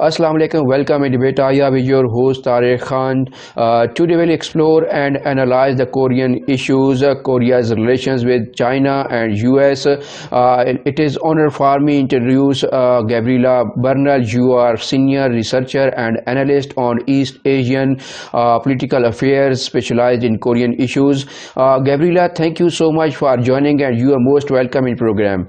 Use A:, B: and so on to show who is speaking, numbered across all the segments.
A: Assalamu alaikum, welcome in debate. I am your host Tariq Khan. Today we'll explore and analyze the Korean issues, Korea's relations with China and US. It is honor for me to introduce Gabriela Bernal. You are senior researcher and analyst on East Asian political affairs, specialized in Korean issues. Gabriela, thank you so much for joining, and you are most welcome in program.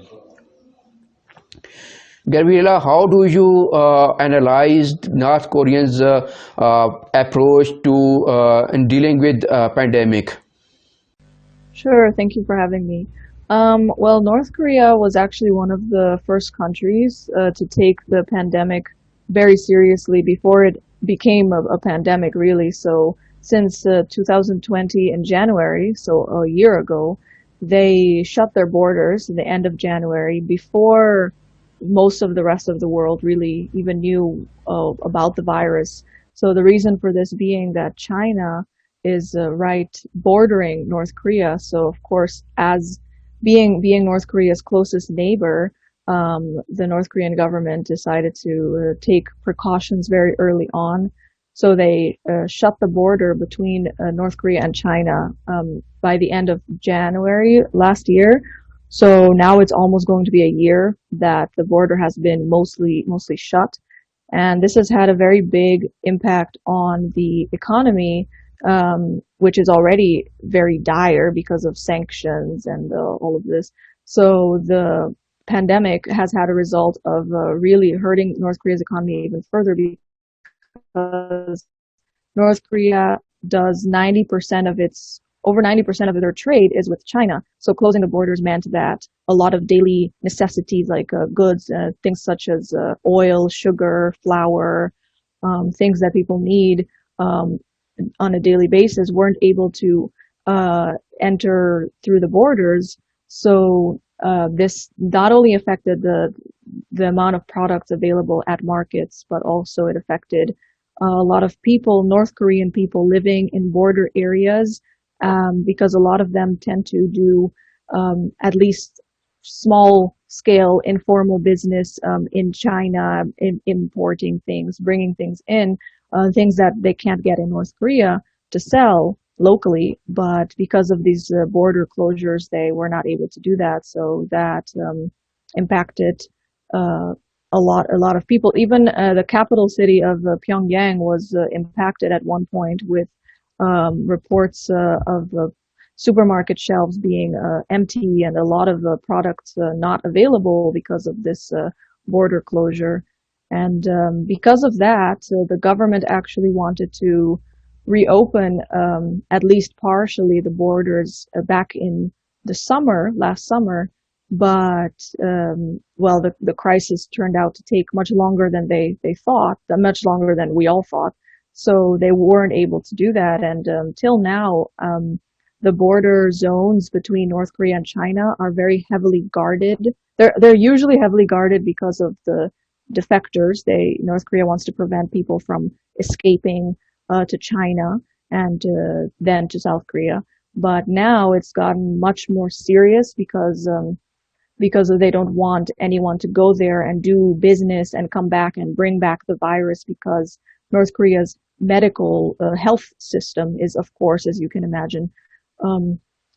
A: Gabriela, how do you analyze North Koreans' approach to in dealing with pandemic?
B: Sure, thank you for having me. Well, North Korea was actually one of the first countries to take the pandemic very seriously before it became a pandemic, really. So, since 2020 in January, so a year ago, they shut their borders at the end of January before most of the rest of the world really even knew about the virus. So, the reason for this being that China is right bordering North Korea. So of course, as being North Korea's closest neighbor, the North Korean government decided to take precautions very early on. So they shut the border between North Korea and China by the end of January last year. So now it's almost going to be a year that the border has been mostly shut, and this has had a very big impact on the economy, which is already very dire because of sanctions and all of this. So the pandemic has had a result of really hurting North Korea's economy even further, because North Korea does 90% of its over 90% of their trade is with China. So closing the borders meant that a lot of daily necessities like goods, things such as oil, sugar, flour, things that people need on a daily basis weren't able to enter through the borders. So this not only affected the amount of products available at markets, but also it affected a lot of people, North Korean people living in border areas, because a lot of them tend to do at least small scale informal business in China, importing things, bringing things in, things that they can't get in North Korea to sell locally. But because of these border closures, they were not able to do that. So that impacted a lot of people. Even the capital city of Pyongyang was impacted at one point with reports of supermarket shelves being empty and a lot of products not available because of this border closure. And because of that, the government actually wanted to reopen at least partially the borders back in the last summer. But well, the crisis turned out to take much longer than they thought, much longer than we all thought. So they weren't able to do that. And till now, the border zones between North Korea and China are very heavily guarded. They're usually heavily guarded because of the defectors. North Korea wants to prevent people from escaping to China and then to South Korea. But now it's gotten much more serious because they don't want anyone to go there and do business and come back and bring back the virus, because North Korea's medical health system is, of course, as you can imagine,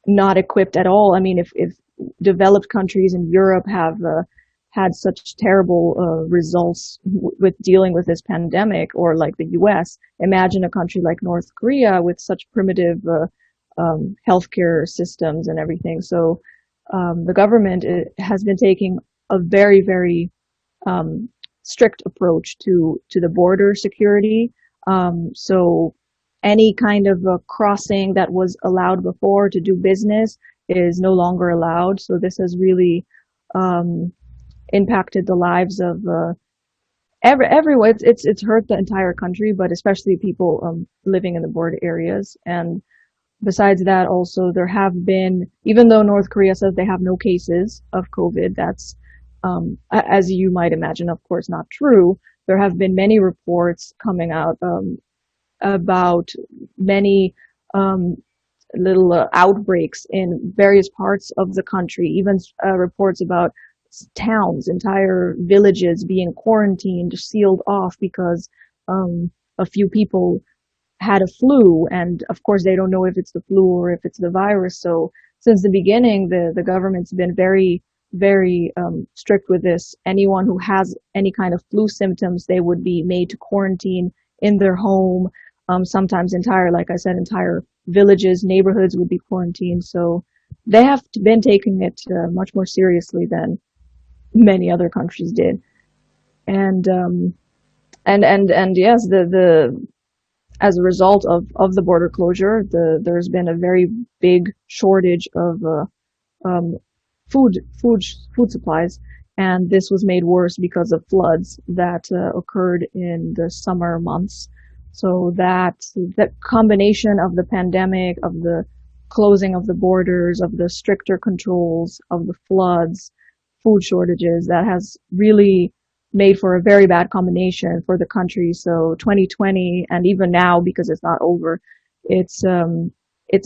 B: not equipped at all. I mean, if developed countries in Europe have had such terrible results with dealing with this pandemic, or like the US, imagine a country like North Korea with such primitive healthcare systems and everything. So the government has been taking a very, very strict approach to the border security. So any kind of crossing that was allowed before to do business is no longer allowed. So this has really impacted the lives of everyone. It's hurt the entire country, but especially people living in the border areas. And besides that, also there have been, even though North Korea says they have no cases of COVID, that's as you might imagine, of course, not true. There have been many reports coming out about many little outbreaks in various parts of the country, even reports about towns, entire villages being quarantined, sealed off because a few people had a flu, and of course they don't know if it's the flu or if it's the virus. So since the beginning, the government's been very strict with this. Anyone who has any kind of flu symptoms, they would be made to quarantine in their home. Sometimes like I said, entire villages, neighborhoods would be quarantined. So they have been taking it much more seriously than many other countries did. And yes, the as a result of the border closure, there's been a very big shortage of um, food supplies, and this was made worse because of floods that occurred in the summer months. So that combination of the pandemic, of the closing of the borders, of the stricter controls, of the floods, food shortages, that has really made for a very bad combination for the country. So 2020, and even now, because it's not over, it's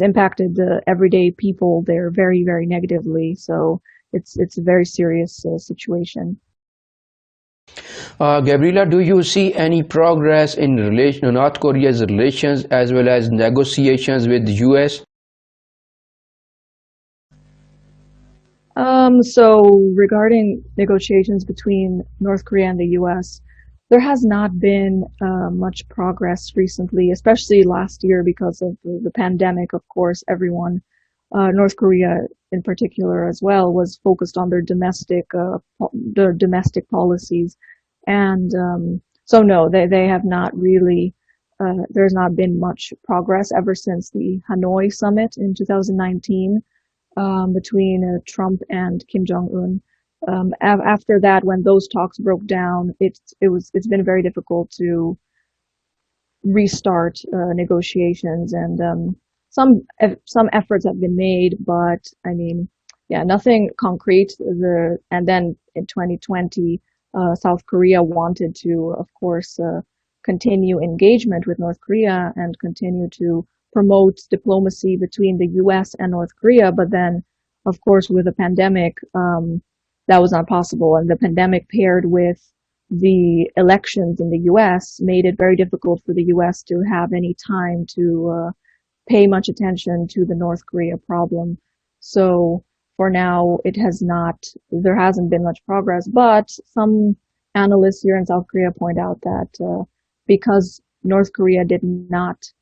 B: impacted the everyday people there very negatively. So it's a very serious situation.
A: Gabriela, do you see any progress in North Korea's relations as well as negotiations with the US?
B: So regarding negotiations between North Korea and the US, there has not been much progress recently, especially last year because of the pandemic. Of course, everyone, North Korea in particular as well, was focused on their domestic policies, and so no, they have not really. There's not been much progress ever since the Hanoi summit in 2019 between Trump and Kim Jong-un. After that, when those talks broke down, it's been very difficult to restart negotiations, and some efforts have been made, but I mean, yeah, nothing concrete. And then in 2020, South Korea wanted to, of course, continue engagement with North Korea and continue to promote diplomacy between the US and North Korea, but then, of course, with the pandemic, that was not possible. And the pandemic paired with the elections in the US made it very difficult for the US to have any time to pay much attention to the North Korea problem. So for now, there hasn't been much progress, but some analysts here in South Korea point out that because North Korea did not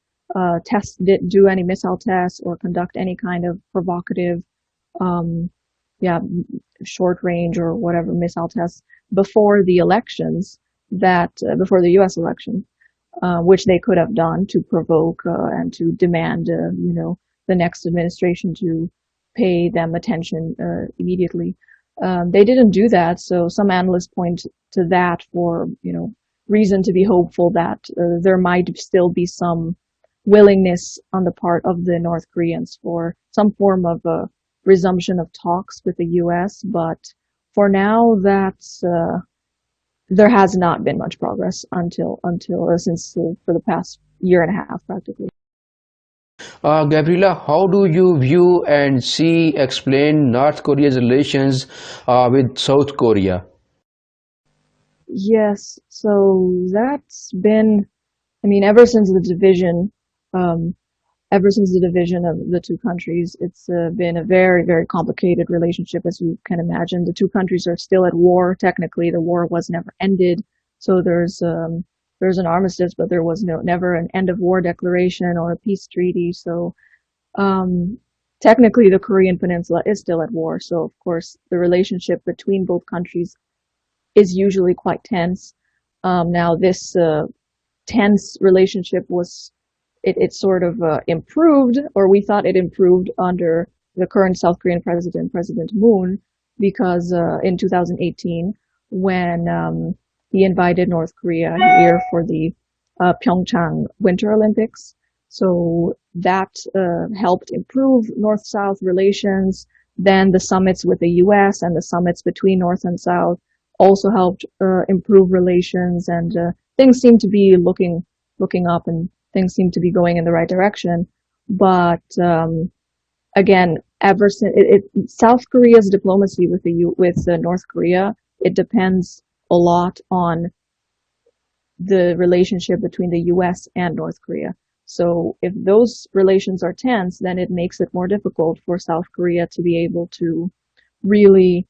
B: didn't do any missile tests or conduct any kind of provocative, um, short range or whatever missile tests before the elections, before the U.S. election, which they could have done to provoke and to demand, the next administration to pay them attention immediately. They didn't do that, so some analysts point to that for, reason to be hopeful that there might still be some willingness on the part of the North Koreans for some form of a resumption of talks with the U.S. But for now, there has not been much progress since for the past year and a half, practically.
A: Gabriela, how do you view and explain North Korea's relations with South Korea?
B: Yes, so that's been, ever since the division, um, of the two countries, it's been a very complicated relationship, as you can imagine. The two countries are still at war. Technically, the war was never ended. So there's an armistice, but there was never an end of war declaration or a peace treaty. So technically, the Korean Peninsula is still at war. So of course, the relationship between both countries is usually quite tense. Now, this tense relationship it sort of improved, or we thought it improved under the current South Korean president, President Moon, because in 2018, when he invited North Korea here for the Pyeongchang Winter Olympics, so that helped improve North-South relations. Then the summits with the U.S. and the summits between North and South also helped improve relations, and things seem to be looking up, and things seem to be going in the right direction. But again, ever since South Korea's diplomacy with North Korea, it depends a lot on the relationship between the U.S. and North Korea. So if those relations are tense, then it makes it more difficult for South Korea to be able to really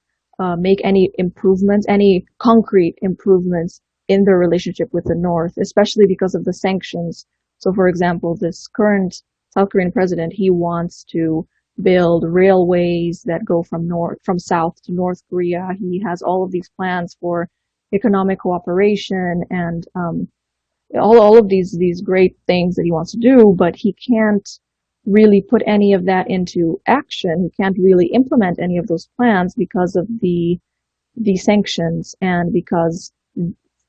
B: make any improvements, any concrete improvements in their relationship with the North, especially because of the sanctions. So, for example, this current South Korean president, he wants to build railways that go from south to North Korea. He has all of these plans for economic cooperation and all of these great things that he wants to do, but he can't really put any of that into action. He can't really implement any of those plans because of the sanctions and because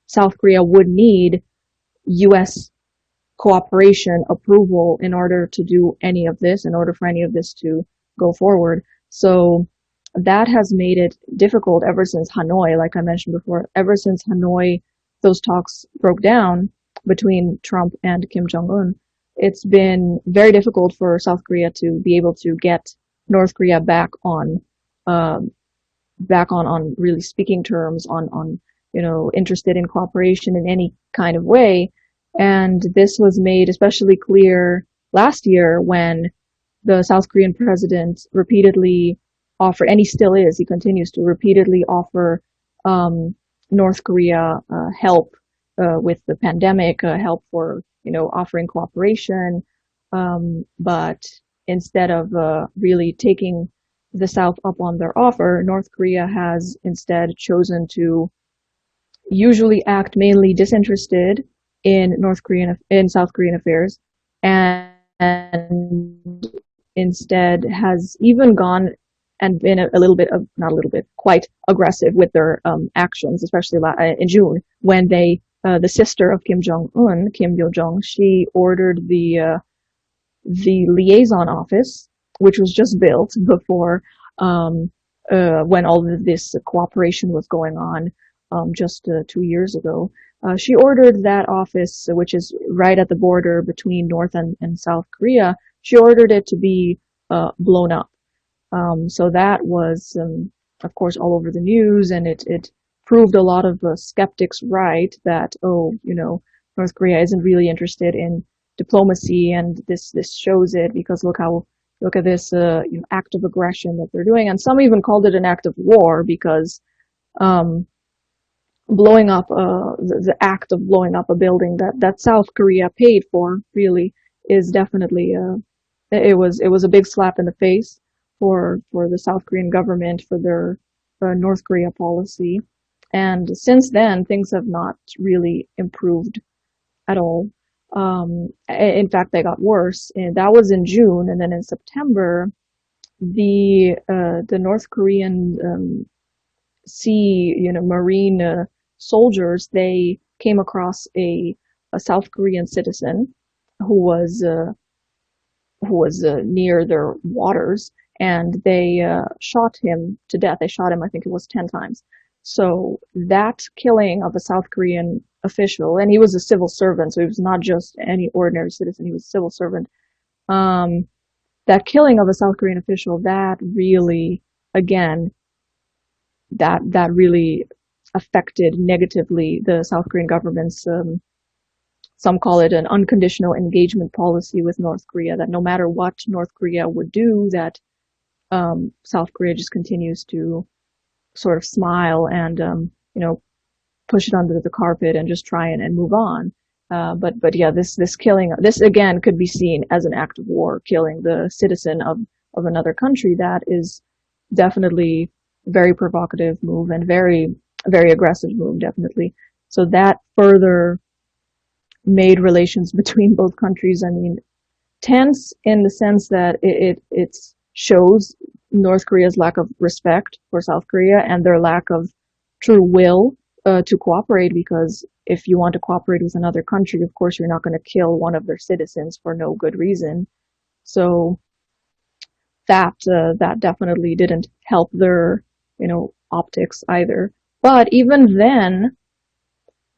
B: South Korea would need U.S. cooperation approval in order to do any of this, in order for any of this to go forward. So that has made it difficult ever since Hanoi, like I mentioned before, ever since Hanoi, those talks broke down between Trump and Kim Jong-un. It's been very difficult for South Korea to be able to get North Korea back on really speaking terms, on interested in cooperation in any kind of way. And this was made especially clear last year when the South Korean president repeatedly offered, and he continues to repeatedly offer North Korea help with the pandemic, help for offering cooperation, but instead of really taking the South up on their offer, North Korea has instead chosen to usually act mainly disinterested in South Korean affairs, and instead has even gone and been quite aggressive with their actions, especially in June when the sister of Kim Jong-un, Kim Yo-jong, she ordered the liaison office, which was just built before when all of this cooperation was going on just 2 years ago. She ordered that office, which is right at the border between North and South Korea, she ordered it to be blown up. So that was, of course, all over the news, and it proved a lot of skeptics right that, North Korea isn't really interested in diplomacy, and this shows it because look at this act of aggression that they're doing, and some even called it an act of war because blowing up the act of blowing up a building that South Korea paid for really is definitely it was a big slap in the face for the South Korean government for their North Korea policy. And since then, things have not really improved at all. In fact, they got worse. And that was in June, and then in September, the North Korean marine soldiers, they came across a South Korean citizen who was near their waters, and they shot him to death. They shot him, I think it was 10 times. So that killing of a South Korean official, and he was a civil servant, so he was not just any ordinary citizen, he was a civil servant. That killing of a South Korean official, that really, again, that really affected negatively the South Korean government's, some call it an unconditional engagement policy with North Korea, that no matter what North Korea would do, that South Korea just continues to sort of smile and push it under the carpet and just try and move on. But yeah, this killing, this again could be seen as an act of war, killing the citizen of another country. That is definitely a very provocative move and very, very aggressive move, definitely. So that further made relations between both countries, tense in the sense that it shows North Korea's lack of respect for South Korea and their lack of true will to cooperate, because if you want to cooperate with another country, of course you're not going to kill one of their citizens for no good reason. So that definitely didn't help their optics either. But even then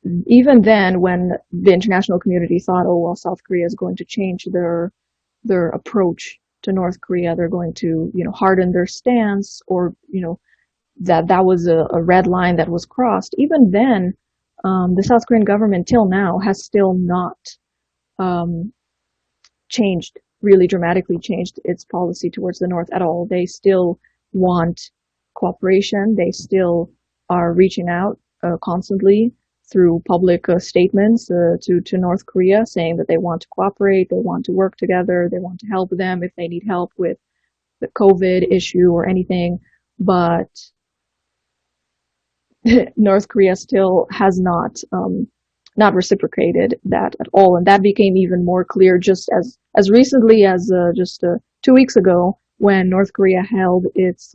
B: when the international community thought, oh well, South Korea is going to change their approach to North Korea, they're going to, harden their stance, or, that was a red line that was crossed. Even then, the South Korean government till now has still not um, changed, really dramatically changed its policy towards the North at all. They still want cooperation. They still are reaching out constantly through public statements to North Korea, saying that they want to cooperate, they want to work together, they want to help them if they need help with the COVID issue or anything. But North Korea still has not reciprocated that at all, and that became even more clear just as recently as just 2 weeks ago, when North Korea held its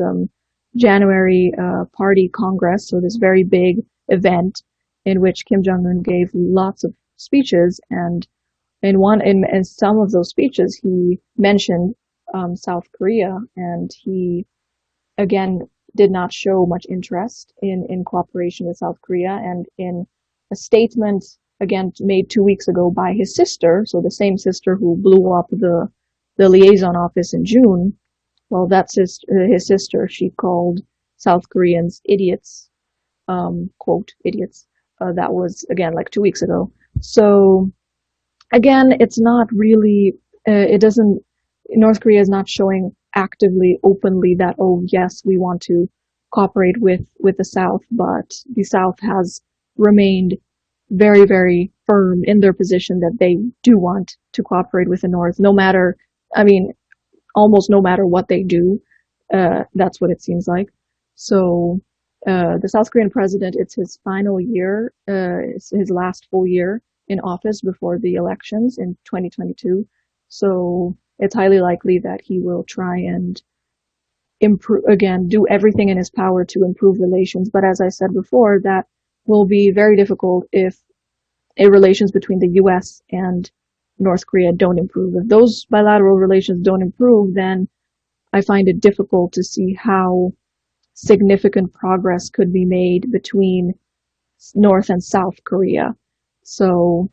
B: January Party Congress, so this very big event in which Kim Jong-un gave lots of speeches, and in some of those speeches he mentioned South Korea, and he again did not show much interest in cooperation with South Korea. And in a statement again made 2 weeks ago by his sister, so the same sister who blew up the liaison office in June, well, that's his sister, she called South Koreans idiots, quote, idiots. That was, again, like 2 weeks ago. So, again, it's not really, North Korea is not showing actively, openly that, oh, yes, we want to cooperate with the South, but the South has remained very, very firm in their position that they do want to cooperate with the North, no matter, almost no matter what they do. That's what it seems like. So the South Korean president, it's his final year, it's his last full year in office before the elections in 2022. So it's highly likely that he will try and improve, again, do everything in his power to improve relations. But as I said before, that will be very difficult if relations between the U.S. and North Korea don't improve. If those bilateral relations don't improve, then I find it difficult to see how significant progress could be made between North and South Korea. So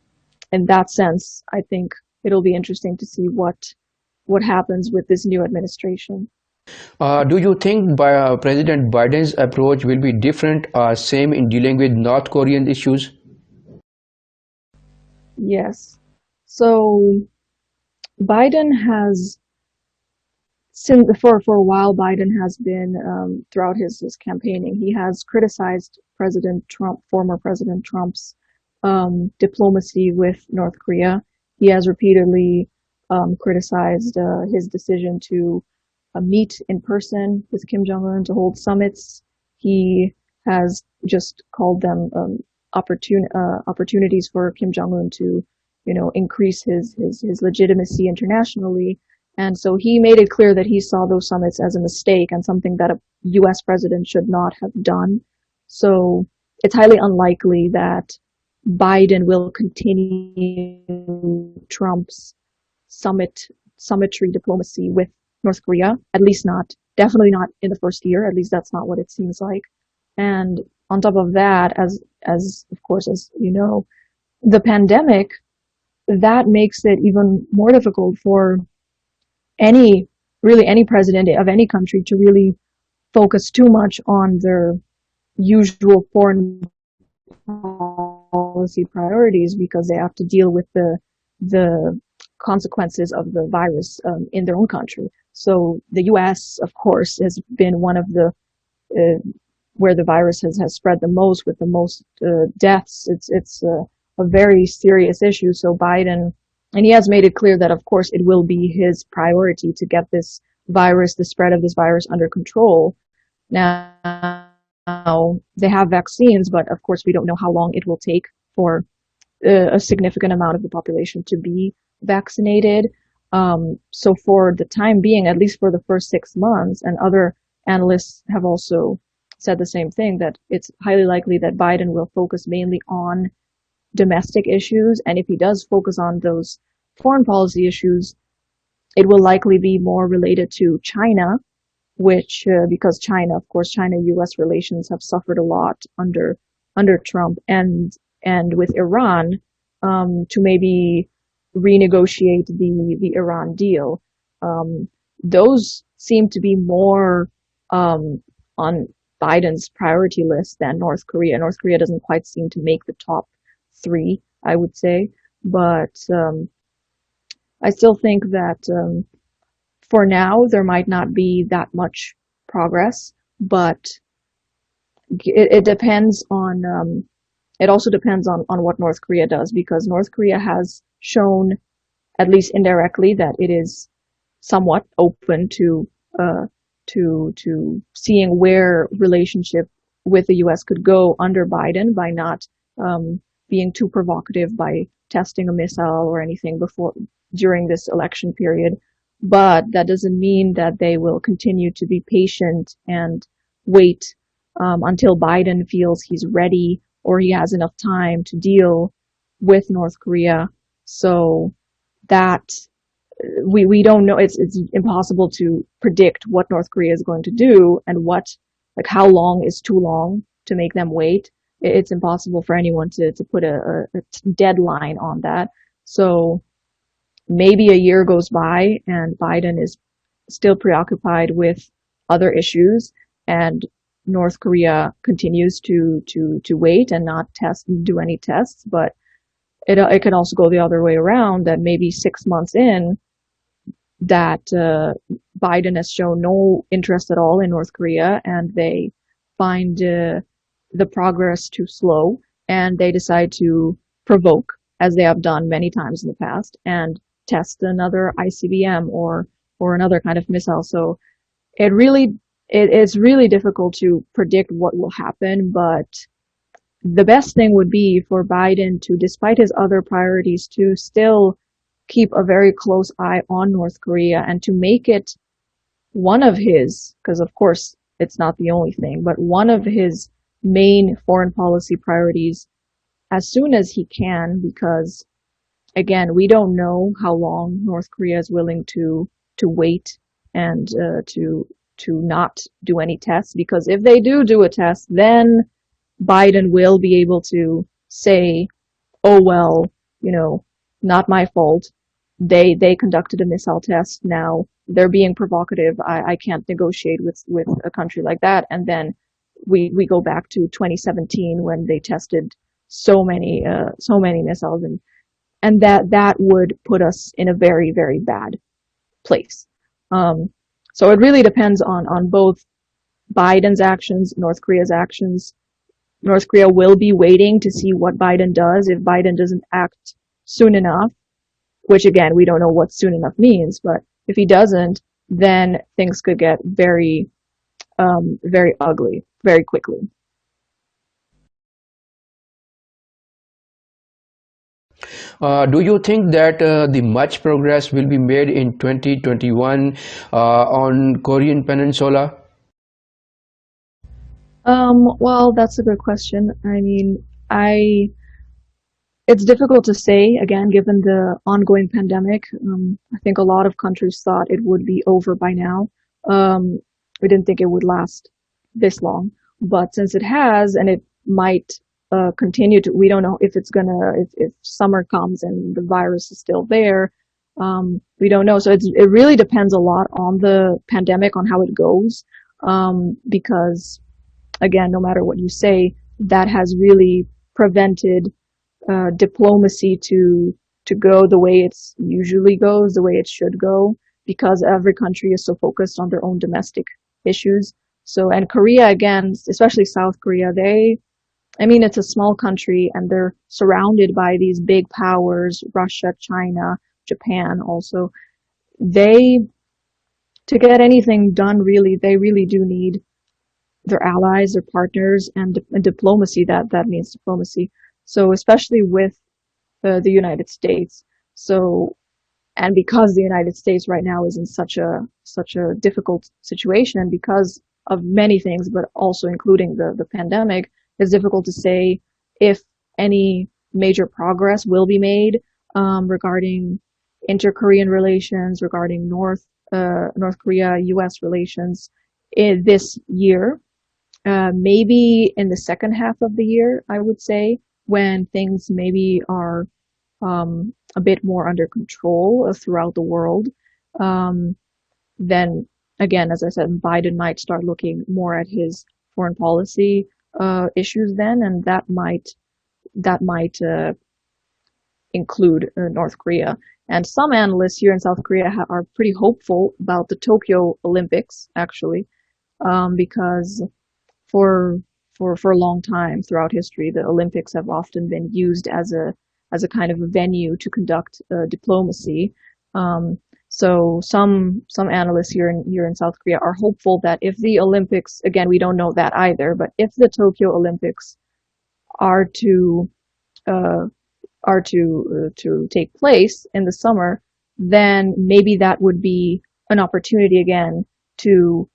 B: in that sense, I think it'll be interesting to see what happens with this new administration.
A: Do you think President Biden's approach will be different or same in dealing with North Korean issues?
B: Yes. So Biden has, for a while, Biden has been, throughout his campaigning, he has criticized President Trump, former President Trump's diplomacy with North Korea. He has repeatedly criticized his decision to meet in person with Kim Jong-un, to hold summits. He has just called them opportunities for Kim Jong-un to, increase his legitimacy internationally. And so he made it clear that he saw those summits as a mistake and something that a U.S. president should not have done. So it's highly unlikely that Biden will continue Trump's summitry diplomacy with North Korea, at least definitely not in the first year. At least that's not what it seems like. And on top of that, as of course, as you know, the pandemic, that makes it even more difficult for any president of any country to really focus too much on their usual foreign policy priorities, because they have to deal with the consequences of the virus in their own country. So the U.S., of course, has been one of the where the virus has spread the most, with the most deaths. It's a very serious issue. So Biden, and he has made it clear that, of course, it will be his priority to get this virus, the spread of this virus, under control. Now, they have vaccines, but of course, we don't know how long it will take for a significant amount of the population to be vaccinated. So for the time being, at least for the first 6 months, and other analysts have also said the same thing, that it's highly likely that Biden will focus mainly on domestic issues. And if he does focus on those foreign policy issues, it will likely be more related to China, which, because China, of course, China-U.S. relations have suffered a lot under Trump, and with Iran, to maybe renegotiate the Iran deal. those seem to be more on Biden's priority list than North Korea. North Korea doesn't quite seem to make the top three, I would say, but I still think that for now there might not be that much progress, but it depends on it also depends on what North Korea does, because North Korea has shown, at least indirectly, that it is somewhat open to seeing where relationship with the U.S. could go under Biden by not being too provocative by testing a missile or anything during this election period. But that doesn't mean that they will continue to be patient and wait until Biden feels he's ready or he has enough time to deal with North Korea. So that we don't know. It's impossible to predict what North Korea is going to do and how long is too long to make them wait. It's impossible for anyone to put a deadline on that. So maybe a year goes by and Biden is still preoccupied with other issues, and North Korea continues to wait and not do any tests. But it can also go the other way around, that maybe 6 months in, that Biden has shown no interest at all in North Korea, and they find the progress too slow, and they decide to provoke, as they have done many times in the past, and test another ICBM or another kind of missile. So it's really difficult to predict what will happen, but the best thing would be for Biden to, despite his other priorities, to still keep a very close eye on North Korea and to make it one of his, because of course it's not the only thing, but one of his main foreign policy priorities as soon as he can, because again, we don't know how long North Korea is willing to wait and to not do any tests, because if they do a test, then Biden will be able to say, oh well, not my fault. They conducted a missile test. Now they're being provocative. I can't negotiate with a country like that. And then we go back to 2017 when they tested so many missiles, and that would put us in a very, very bad place. So it really depends on both Biden's actions, North Korea's actions. North Korea will be waiting to see what Biden does. If Biden doesn't act soon enough, which again, we don't know what soon enough means, but if he doesn't, then things could get very, very ugly very quickly.
A: Do you think that the much progress will be made in 2021 on Korean Peninsula?
B: Well, that's a good question. I mean, it's difficult to say, again, given the ongoing pandemic. I think a lot of countries thought it would be over by now. We didn't think it would last this long, but since it has, and it might continue to, we don't know if if summer comes and the virus is still there. We don't know. So it really depends a lot on the pandemic, on how it goes, because again, no matter what you say, that has really prevented diplomacy to go the way it's usually goes, the way it should go, because every country is so focused on their own domestic issues. So, and Korea, again, especially South Korea, it's a small country and they're surrounded by these big powers, Russia, China, Japan also. To get anything done, really, they really do need their allies, their partners, and diplomacy. That means diplomacy. So especially with the United States. So, and because the United States right now is in such a difficult situation, and because of many things, but also including the pandemic, it's difficult to say if any major progress will be made regarding inter-Korean relations, regarding North Korea-U.S. relations in this year. Maybe in the second half of the year, I would say, when things maybe are a bit more under control throughout the world. then again, as I said, Biden might start looking more at his foreign policy issues then, and that might include North Korea. And some analysts here in South Korea are pretty hopeful about the Tokyo Olympics, actually, because for for a long time throughout history, the Olympics have often been used as a kind of a venue to conduct diplomacy. So some analysts here in South Korea are hopeful that if the Olympics, again, we don't know that either, but if the Tokyo Olympics are to uh, to take place in the summer, then maybe that would be an opportunity again to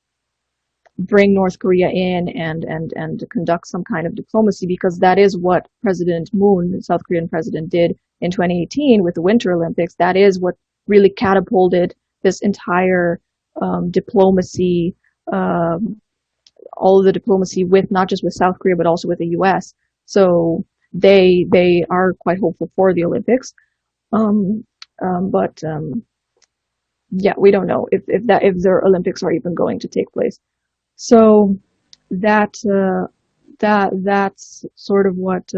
B: bring North Korea in and conduct some kind of diplomacy, because that is what President Moon, the South Korean president, did in 2018 with the Winter Olympics. That is what really catapulted this entire diplomacy, all of the diplomacy with not just with South Korea but also with the U.S. So they are quite hopeful for the Olympics, but yeah, we don't know if the Olympics are even going to take place. So that that's sort of what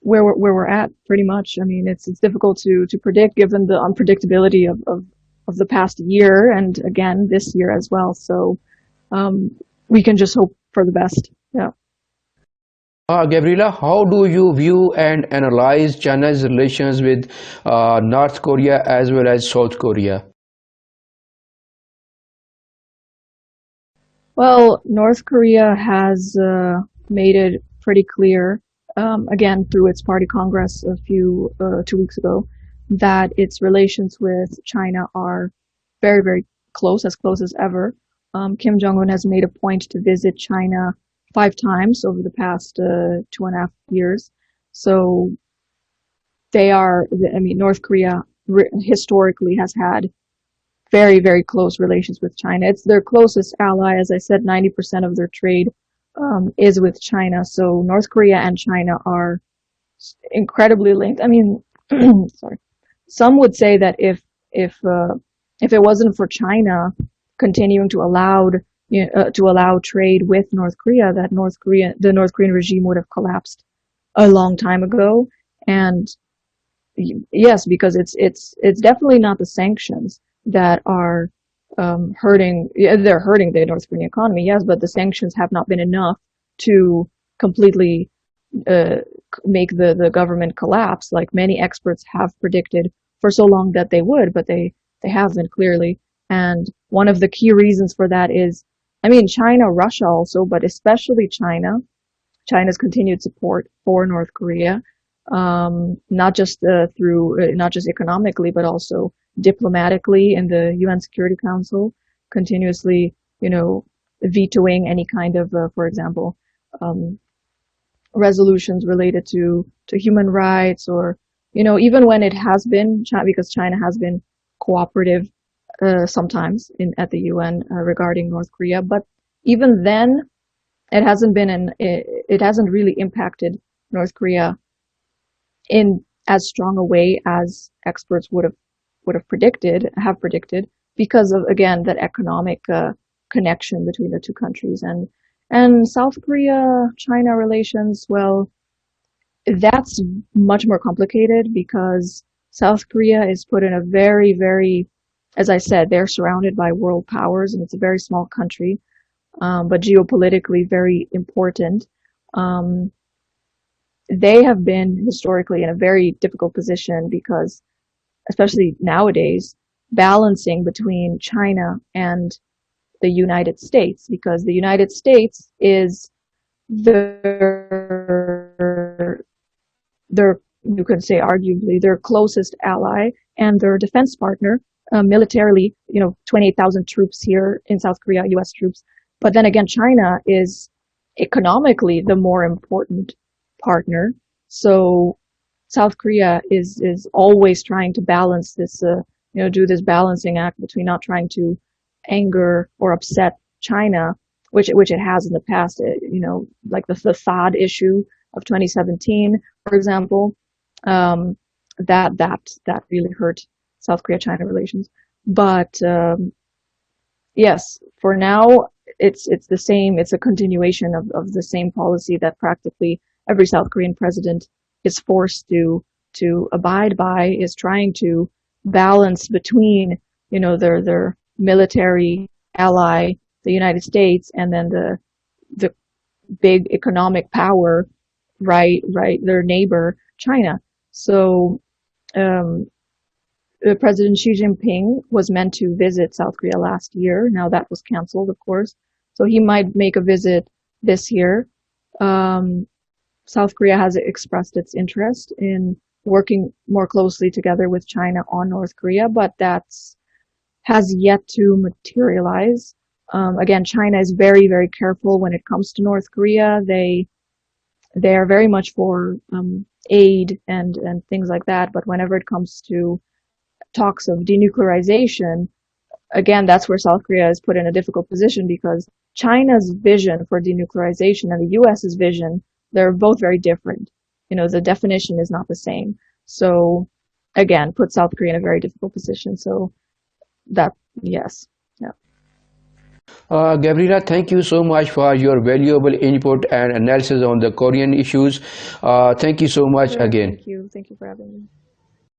B: where we're at pretty much. I mean, it's difficult to predict given the unpredictability of the past year and again this year as well. So we can just hope for the best. Yeah.
A: Gabriela, how do you view and analyze China's relations with North Korea as well as South Korea?
B: Well, North Korea has made it pretty clear, again through its party congress 2 weeks ago, that its relations with China are very, very close as ever. Kim Jong-un has made a point to visit China 5 times over the past 2.5 years. So North Korea historically has had very, very close relations with China. It's their closest ally. As I said, 90% of their trade is with China. So North Korea and China are incredibly linked. I mean, sorry. Some would say that if it wasn't for China continuing to allow trade with North Korea, that the North Korean regime would have collapsed a long time ago. And yes, because it's definitely not the sanctions that are hurting. Yeah, they're hurting the North Korean economy, yes, but the sanctions have not been enough to completely uh, make the government collapse, like many experts have predicted for so long that they would, but they haven't clearly. And one of the key reasons for that is, I mean, China, Russia also, but especially China's continued support for North Korea, not just economically, but also diplomatically in the UN Security Council, continuously, vetoing any kind of, for example, um, resolutions related to human rights, or, even when it has been, because China has been cooperative sometimes at the UN regarding North Korea, but even then, it hasn't really impacted North Korea in as strong a way as experts have predicted, because of, again, that economic connection between the two countries. And South Korea China relations, well, that's much more complicated, because South Korea is put in a very, very, as I said, they're surrounded by world powers, and it's a very small country, but geopolitically very important. Um, they have been historically in a very difficult position, because especially nowadays, balancing between China and the United States, because the United States is their, you could say arguably, their closest ally and their defense partner, militarily, 28,000 troops here in South Korea, US troops. But then again, China is economically the more important partner. So South Korea is always trying to balance this, do this balancing act between not trying to anger or upset China, which it has in the past, like the THAAD issue of 2017, for example, that really hurt South Korea-China relations. But yes, for now, it's the same. It's a continuation of the same policy that practically every South Korean president is forced to abide by, is trying to balance between, their military ally, the United States, and then the big economic power, right, their neighbor, China. So um, President Xi Jinping was meant to visit South Korea last year. Now that was canceled, of course. So he might make a visit this year. Um, South Korea has expressed its interest in working more closely together with China on North Korea, but that's has yet to materialize. Again, China is very, very careful when it comes to North Korea. They are very much for aid and things like that, but whenever it comes to talks of denuclearization, again, that's where South Korea is put in a difficult position because China's vision for denuclearization and the US's vision, they're both very different. The definition is not the same. So again, put South Korea in a very difficult position. So that, yes. Yeah.
A: Gabriela, thank you so much for your valuable input and analysis on the Korean issues. Thank you so much
B: Sure,
A: again.
B: thank you. Thank you for having me.